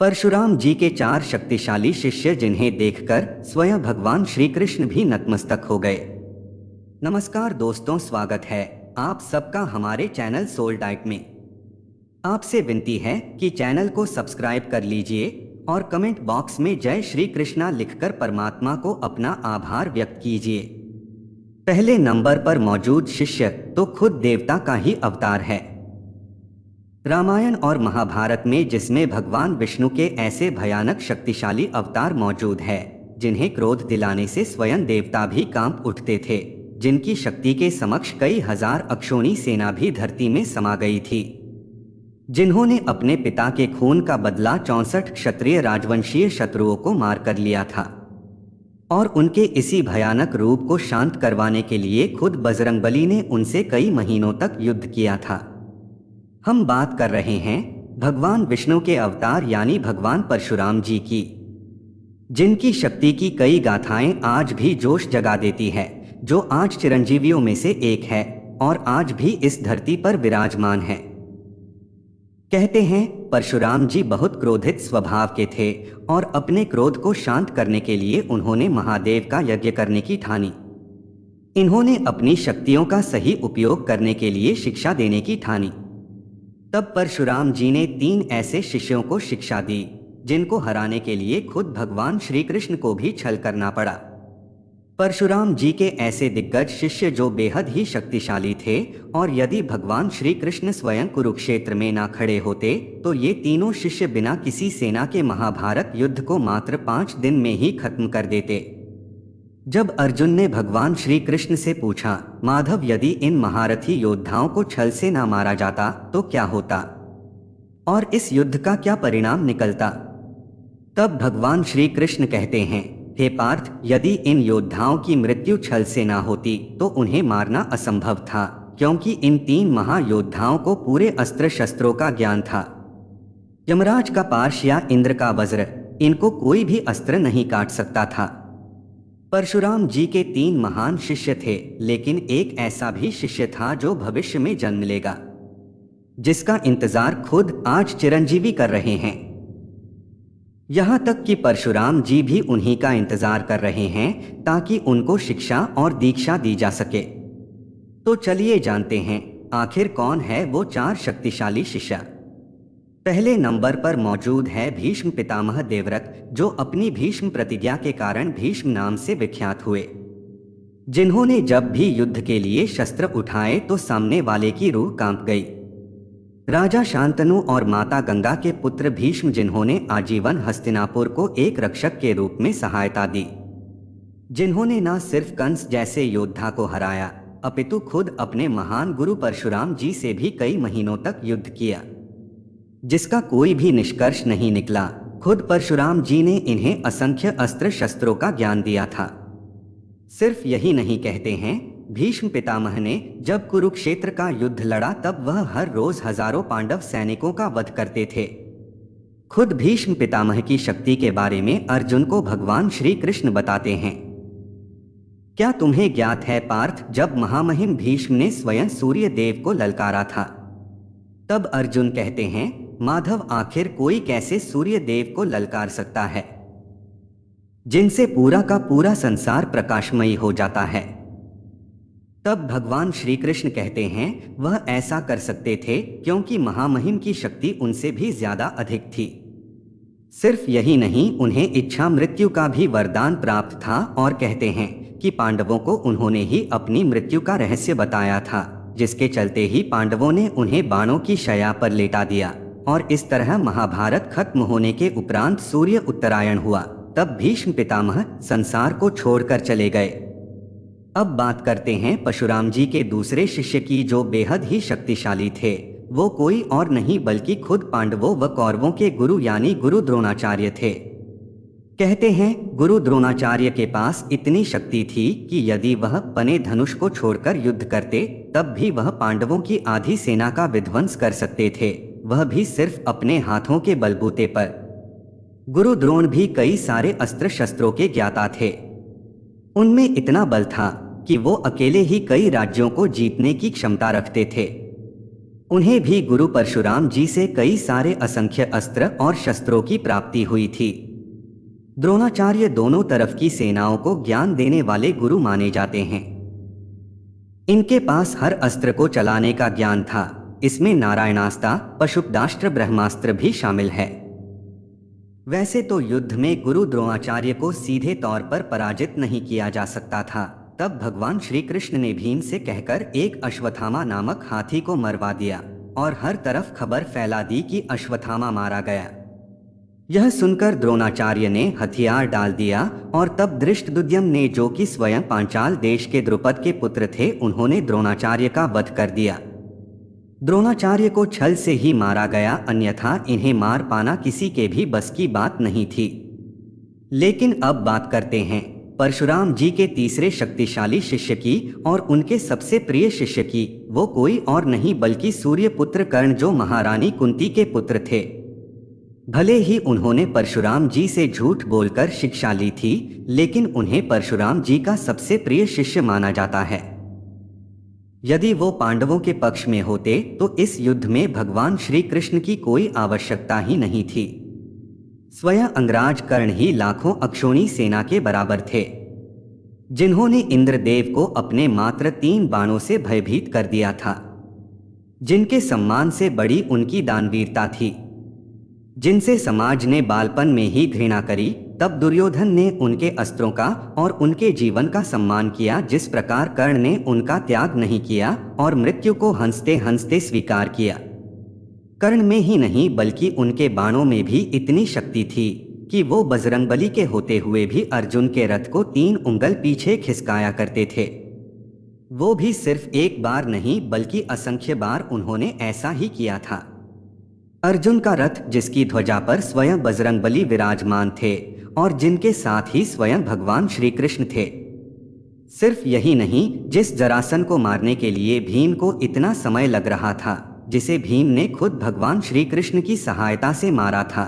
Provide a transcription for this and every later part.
परशुराम जी के चार शक्तिशाली शिष्य जिन्हें देखकर स्वयं भगवान श्री कृष्ण भी नतमस्तक हो गए। नमस्कार दोस्तों, स्वागत है आप सबका हमारे चैनल सोल डाइट में। आपसे विनती है कि चैनल को सब्सक्राइब कर लीजिए और कमेंट बॉक्स में जय श्री कृष्णा लिखकर परमात्मा को अपना आभार व्यक्त कीजिए। पहले नंबर पर मौजूद शिष्य तो खुद देवता का ही अवतार है। रामायण और महाभारत में जिसमें भगवान विष्णु के ऐसे भयानक शक्तिशाली अवतार मौजूद है जिन्हें क्रोध दिलाने से स्वयं देवता भी कांप उठते थे, जिनकी शक्ति के समक्ष कई हजार अक्षौणी सेना भी धरती में समा गई थी, जिन्होंने अपने पिता के खून का बदला 64 क्षत्रिय राजवंशीय शत्रुओं को मार कर लिया था और उनके इसी भयानक रूप को शांत करवाने के लिए खुद बजरंगबली ने उनसे कई महीनों तक युद्ध किया था। हम बात कर रहे हैं भगवान विष्णु के अवतार यानी भगवान परशुराम जी की, जिनकी शक्ति की कई गाथाएं आज भी जोश जगा देती है, जो आज चिरंजीवियों में से एक है और आज भी इस धरती पर विराजमान है। कहते हैं परशुराम जी बहुत क्रोधित स्वभाव के थे और अपने क्रोध को शांत करने के लिए उन्होंने महादेव का यज्ञ करने की ठानी। इन्होंने अपनी शक्तियों का सही उपयोग करने के लिए शिक्षा देने की ठानी। तब परशुराम जी ने 3 ऐसे शिष्यों को शिक्षा दी जिनको हराने के लिए खुद भगवान श्री कृष्ण को भी छल करना पड़ा। परशुराम जी के ऐसे दिग्गज शिष्य जो बेहद ही शक्तिशाली थे और यदि भगवान श्री कृष्ण स्वयं कुरुक्षेत्र में ना खड़े होते तो ये तीनों शिष्य बिना किसी सेना के महाभारत युद्ध को मात्र 5 दिन में ही खत्म कर देते। जब अर्जुन ने भगवान श्री कृष्ण से पूछा, माधव यदि इन महारथी योद्धाओं को छल से ना मारा जाता तो क्या होता और इस युद्ध का क्या परिणाम निकलता, तब भगवान श्री कृष्ण कहते हैं, हे पार्थ, यदि इन योद्धाओं की मृत्यु छल से ना होती तो उन्हें मारना असंभव था, क्योंकि इन 3 महायोद्धाओं को पूरे अस्त्र शस्त्रों का ज्ञान था। यमराज का पाश या इंद्र का वज्र, इनको कोई भी अस्त्र नहीं काट सकता था। परशुराम जी के 3 महान शिष्य थे, लेकिन एक ऐसा भी शिष्य था जो भविष्य में जन्म लेगा, जिसका इंतजार खुद आज चिरंजीवी कर रहे हैं। यहाँ तक कि परशुराम जी भी उन्हीं का इंतजार कर रहे हैं ताकि उनको शिक्षा और दीक्षा दी जा सके। तो चलिए जानते हैं आखिर कौन है वो 4 शक्तिशाली शिष्य। पहले नंबर पर मौजूद है भीष्म पितामह देवव्रत, जो अपनी भीष्म प्रतिज्ञा के कारण भीष्म नाम से विख्यात हुए, जिन्होंने जब भी युद्ध के लिए शस्त्र उठाए तो सामने वाले की रूह कांप गई। राजा शांतनु और माता गंगा के पुत्र भीष्म, जिन्होंने आजीवन हस्तिनापुर को एक रक्षक के रूप में सहायता दी, जिन्होंने न सिर्फ कंस जैसे योद्धा को हराया अपितु खुद अपने महान गुरु परशुराम जी से भी कई महीनों तक युद्ध किया, जिसका कोई भी निष्कर्ष नहीं निकला। खुद परशुराम जी ने इन्हें असंख्य अस्त्र शस्त्रों का ज्ञान दिया था। सिर्फ यही नहीं, कहते हैं भीष्म पितामह ने जब कुरुक्षेत्र का युद्ध लड़ा तब वह हर रोज हजारों पांडव सैनिकों का वध करते थे। खुद भीष्म पितामह की शक्ति के बारे में अर्जुन को भगवान श्री कृष्ण बताते हैं, क्या तुम्हें ज्ञात है पार्थ, जब महामहिम भीष्म ने स्वयं सूर्य देव को ललकारा था, तब अर्जुन कहते हैं, माधव आखिर कोई कैसे सूर्य देव को ललकार सकता है, जिनसे पूरा का पूरा संसार प्रकाशमयी हो जाता है। तब भगवान श्री कृष्ण कहते हैं, वह ऐसा कर सकते थे क्योंकि महामहिम की शक्ति उनसे भी ज्यादा अधिक थी। सिर्फ यही नहीं, उन्हें इच्छा मृत्यु का भी वरदान प्राप्त था और कहते हैं कि पांडवों को उन्होंने ही अपनी मृत्यु का रहस्य बताया था, जिसके चलते ही पांडवों ने उन्हें बाणों की शैया पर लेटा दिया और इस तरह महाभारत खत्म होने के उपरांत सूर्य उत्तरायण हुआ। तब भीष्म पितामह संसार को छोड़कर चले गए। अब बात करते हैं परशुराम जी के दूसरे शिष्य की, जो बेहद ही शक्तिशाली थे। वो कोई और नहीं बल्कि खुद पांडवों व कौरवों के गुरु यानी गुरु द्रोणाचार्य थे। कहते हैं गुरु द्रोणाचार्य के पास इतनी शक्ति थी कि यदि वह पने धनुष को छोड़कर युद्ध करते तब भी वह पांडवों की आधी सेना का विध्वंस कर सकते थे, वह भी सिर्फ अपने हाथों के बलबूते पर। गुरु द्रोण भी कई सारे अस्त्र शस्त्रों के ज्ञाता थे। उनमें इतना बल था कि वो अकेले ही कई राज्यों को जीतने की क्षमता रखते थे। उन्हें भी गुरु परशुराम जी से कई सारे असंख्य अस्त्र और शस्त्रों की प्राप्ति हुई थी। द्रोणाचार्य दोनों तरफ की सेनाओं को ज्ञान देने वाले गुरु माने जाते हैं। इनके पास हर अस्त्र को चलाने का ज्ञान था। इसमें नारायणास्त्र, पशुपदास्त्र, ब्रह्मास्त्र भी शामिल है। वैसे तो युद्ध में गुरु द्रोणाचार्य को सीधे तौर पर पराजित नहीं किया जा सकता था। तब भगवान श्री कृष्ण ने भीम से कहकर एक अश्वत्थामा नामक हाथी को मरवा दिया और हर तरफ खबर फैला दी कि अश्वत्थामा मारा गया। यह सुनकर द्रोणाचार्य ने हथियार डाल दिया और तब धृष्टद्युम्न ने, जो कि स्वयं पांचाल देश के द्रुपद के पुत्र थे, उन्होंने द्रोणाचार्य का वध कर दिया। द्रोणाचार्य को छल से ही मारा गया, अन्यथा इन्हें मार पाना किसी के भी बस की बात नहीं थी। लेकिन अब बात करते हैं परशुराम जी के तीसरे शक्तिशाली शिष्य की और उनके सबसे प्रिय शिष्य की। वो कोई और नहीं बल्कि सूर्यपुत्र कर्ण, जो महारानी कुंती के पुत्र थे। भले ही उन्होंने परशुराम जी से झूठ बोलकर शिक्षा ली थी, लेकिन उन्हें परशुराम जी का सबसे प्रिय शिष्य माना जाता है। यदि वो पांडवों के पक्ष में होते तो इस युद्ध में भगवान श्री कृष्ण की कोई आवश्यकता ही नहीं थी। स्वयं अंगराज कर्ण ही लाखों अक्षोणी सेना के बराबर थे, जिन्होंने इंद्रदेव को अपने मात्र 3 बाणों से भयभीत कर दिया था। जिनके सम्मान से बड़ी उनकी दानवीरता थी, जिनसे समाज ने बालपन में ही घृणा करी। तब दुर्योधन ने उनके अस्त्रों का और उनके जीवन का सम्मान किया, जिस प्रकार कर्ण ने उनका त्याग नहीं किया और मृत्यु को हंसते हंसते स्वीकार किया। कर्ण में ही नहीं बल्कि उनके बाणों में भी इतनी शक्ति थी कि वो बजरंगबली के होते हुए भी अर्जुन के रथ को 3 उंगल पीछे खिसकाया करते थे। वो भी सिर्फ एक बार नहीं बल्कि असंख्य बार उन्होंने ऐसा ही किया था। अर्जुन का रथ, जिसकी ध्वजा पर स्वयं बजरंगबली विराजमान थे और जिनके साथ ही स्वयं भगवान श्री कृष्ण थे। सिर्फ यही नहीं, जिस जरासन को मारने के लिए भीम को इतना समय लग रहा था, जिसे भीम ने खुद भगवान श्री कृष्ण की सहायता से मारा था,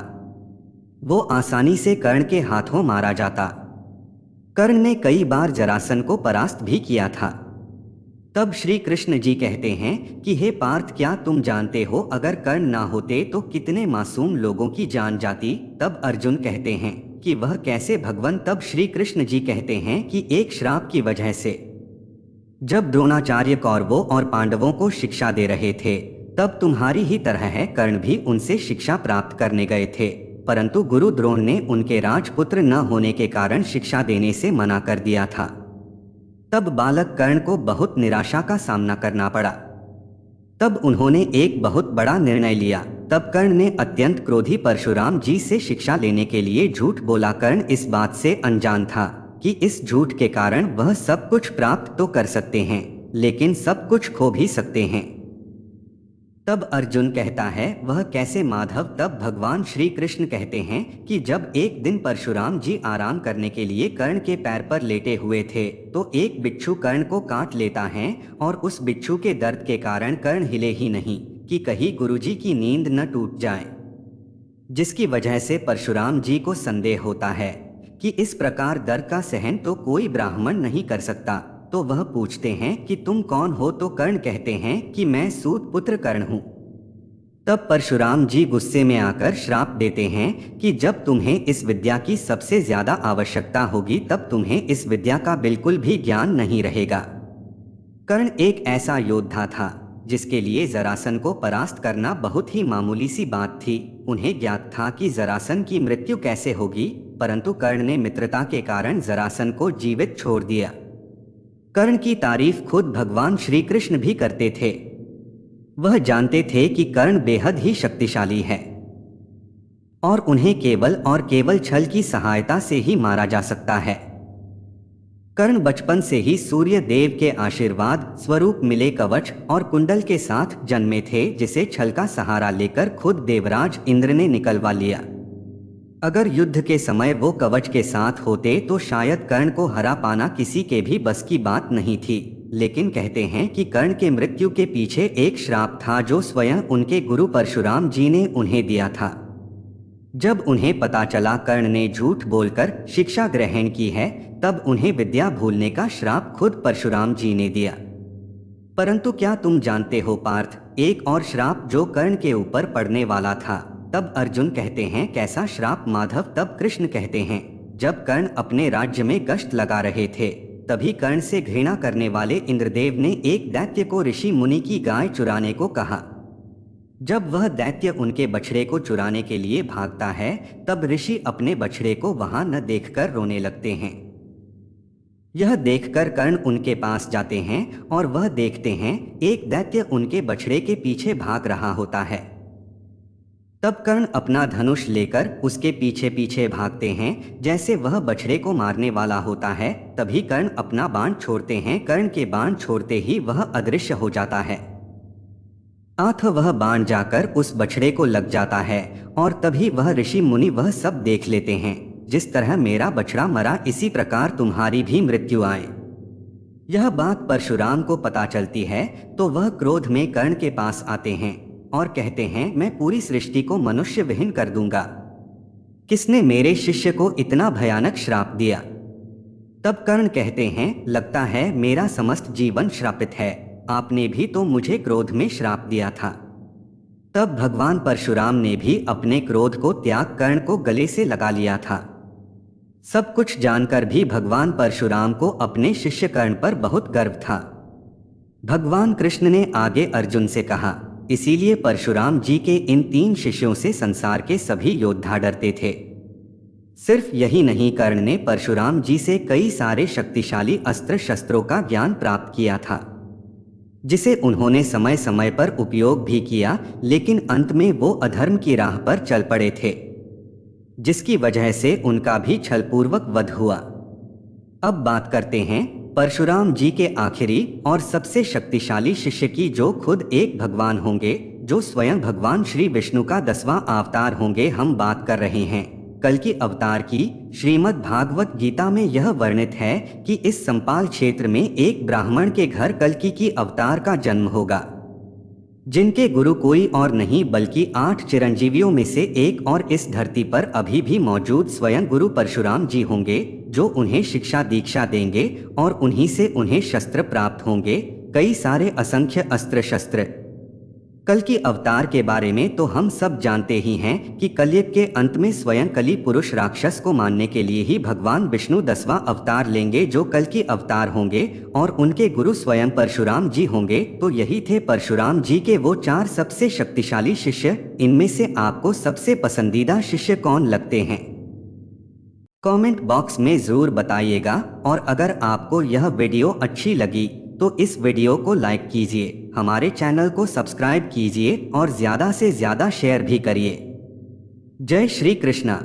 वो आसानी से कर्ण के हाथों मारा जाता। कर्ण ने कई बार जरासन को परास्त भी किया था। तब श्री कृष्ण जी कहते हैं कि हे पार्थ, क्या तुम जानते हो अगर कर्ण ना होते तो कितने मासूम लोगों की जान जाती। तब अर्जुन कहते हैं कि वह कैसे भगवान। तब श्री कृष्ण जी कहते हैं कि एक श्राप की वजह से। जब द्रोणाचार्य कौरवों और पांडवों को शिक्षा दे रहे थे, तब तुम्हारी ही तरह है कर्ण भी उनसे शिक्षा प्राप्त करने गए थे, परंतु गुरु द्रोण ने उनके राजपुत्र न होने के कारण शिक्षा देने से मना कर दिया था। तब बालक कर्ण को बहुत निराशा का सामना करना पड़ा। तब उन्होंने एक बहुत बड़ा निर्णय लिया। तब कर्ण ने अत्यंत क्रोधी परशुराम जी से शिक्षा लेने के लिए झूठ बोला। कर्ण इस बात से अनजान था कि इस झूठ के कारण वह सब कुछ प्राप्त तो कर सकते हैं, लेकिन सब कुछ खो भी सकते हैं। तब अर्जुन कहता है वह कैसे माधव। तब भगवान श्री कृष्ण कहते हैं कि जब एक दिन परशुराम जी आराम करने के लिए कर्ण के पैर पर लेटे हुए थे, तो एक बिच्छू कर्ण को काट लेता है और उस बिच्छू के दर्द के कारण कर्ण हिले ही नहीं कि कहीं गुरुजी की नींद न टूट जाए, जिसकी वजह से परशुराम जी को संदेह होता है कि इस प्रकार दर्द का सहन तो कोई ब्राह्मण नहीं कर सकता। तो वह पूछते हैं कि तुम कौन हो। तो कर्ण कहते हैं कि मैं सूत पुत्र कर्ण हूं। तब परशुराम जी गुस्से में आकर श्राप देते हैं कि जब तुम्हें इस विद्या की सबसे ज्यादा आवश्यकता होगी, तब तुम्हें इस विद्या का बिल्कुल भी ज्ञान नहीं रहेगा। कर्ण एक ऐसा योद्धा था जिसके लिए जरासन को परास्त करना बहुत ही मामूली सी बात थी। उन्हें ज्ञात था कि जरासन की मृत्यु कैसे होगी, परंतु कर्ण ने मित्रता के कारण जरासन को जीवित छोड़ दिया। कर्ण की तारीफ खुद भगवान श्री कृष्ण भी करते थे। वह जानते थे कि कर्ण बेहद ही शक्तिशाली है और उन्हें केवल और केवल छल की सहायता से ही मारा जा सकता है। कर्ण बचपन से ही सूर्य देव के आशीर्वाद स्वरूप मिले कवच और कुंडल के साथ जन्मे थे, जिसे छल का सहारा लेकर खुद देवराज इंद्र ने निकलवा लिया। अगर युद्ध के समय वो कवच के साथ होते तो शायद कर्ण को हरा पाना किसी के भी बस की बात नहीं थी। लेकिन कहते हैं कि कर्ण के मृत्यु के पीछे एक श्राप था जो स्वयं उनके गुरु परशुराम जी ने उन्हें दिया था। जब उन्हें पता चला कर्ण ने झूठ बोलकर शिक्षा ग्रहण की है, तब उन्हें विद्या भूलने का श्राप खुद परशुराम जी ने दिया। परंतु क्या तुम जानते हो पार्थ, एक और श्राप जो कर्ण के ऊपर पड़ने वाला था। तब अर्जुन कहते हैं, कैसा श्राप माधव। तब कृष्ण कहते हैं, जब कर्ण अपने राज्य में गश्त लगा रहे थे, तभी कर्ण से घृणा करने वाले इंद्रदेव ने एक दैत्य को ऋषि मुनि की गाय चुराने को कहा। जब वह दैत्य उनके बछड़े को चुराने के लिए भागता है, तब ऋषि अपने बछड़े को वहां न देखकर रोने लगते हैं। यह देखकर कर्ण उनके पास जाते हैं और वह देखते हैं एक दैत्य उनके बछड़े के पीछे भाग रहा होता है। तब कर्ण अपना धनुष लेकर उसके पीछे पीछे भागते हैं, जैसे वह बछड़े को मारने वाला होता है। तभी कर्ण अपना बाण छोड़ते हैं। कर्ण के बाण छोड़ते ही वह अदृश्य हो जाता है। आथ वह बाण जाकर उस बछड़े को लग जाता है और तभी वह ऋषि मुनि वह सब देख लेते हैं। जिस तरह मेरा बछड़ा मरा, इसी प्रकार तुम्हारी भी मृत्यु आए। यह बात परशुराम को पता चलती है तो वह क्रोध में कर्ण के पास आते हैं और कहते हैं, मैं पूरी सृष्टि को मनुष्य विहीन कर दूंगा। किसने मेरे शिष्य को इतना भयानक श्राप दिया। तब कर्ण कहते हैं, लगता है मेरा समस्त जीवन श्रापित है। आपने भी तो मुझे क्रोध में श्राप दिया था। तब भगवान परशुराम ने भी अपने क्रोध को त्याग कर्ण को गले से लगा लिया था। सब कुछ जानकर भी भगवान परशुराम को अपने शिष्य कर्ण पर बहुत गर्व था। भगवान कृष्ण ने आगे अर्जुन से कहा, इसीलिए परशुराम जी के इन 3 शिष्यों से संसार के सभी योद्धा डरते थे। सिर्फ यही नहीं, कर्ण ने परशुराम जी से कई सारे शक्तिशाली अस्त्र शस्त्रों का ज्ञान प्राप्त किया था, जिसे उन्होंने समय समय पर उपयोग भी किया, लेकिन अंत में वो अधर्म की राह पर चल पड़े थे, जिसकी वजह से उनका भी छलपूर्वक वध हुआ। अब बात करते हैं परशुराम जी के आखिरी और सबसे शक्तिशाली शिष्य की, जो खुद एक भगवान होंगे, जो स्वयं भगवान श्री विष्णु का 10वां अवतार होंगे। हम बात कर रहे हैं कल्कि अवतार की। श्रीमद् भागवत गीता में यह वर्णित है कि इस संपाल क्षेत्र में एक ब्राह्मण के घर कल्कि की अवतार का जन्म होगा, जिनके गुरु कोई और नहीं बल्कि 8 चिरंजीवियों में से एक और इस धरती पर अभी भी मौजूद स्वयं गुरु परशुराम जी होंगे, जो उन्हें शिक्षा दीक्षा देंगे और उन्हीं से उन्हें शस्त्र प्राप्त होंगे, कई सारे असंख्य अस्त्र शस्त्र। कल्कि अवतार के बारे में तो हम सब जानते ही हैं कि कलयुग के अंत में स्वयं कली पुरुष राक्षस को मारने के लिए ही भगवान विष्णु 10वां अवतार लेंगे, जो कल्कि अवतार होंगे और उनके गुरु स्वयं परशुराम जी होंगे। तो यही थे परशुराम जी के वो 4 सबसे शक्तिशाली शिष्य। इनमें से आपको सबसे पसंदीदा शिष्य कौन लगते हैं, कमेंट बॉक्स में जरूर बताइएगा। और अगर आपको यह वीडियो अच्छी लगी तो इस वीडियो को लाइक कीजिए, हमारे चैनल को सब्सक्राइब कीजिए और ज़्यादा से ज़्यादा शेयर भी करिए। जय श्री कृष्णा।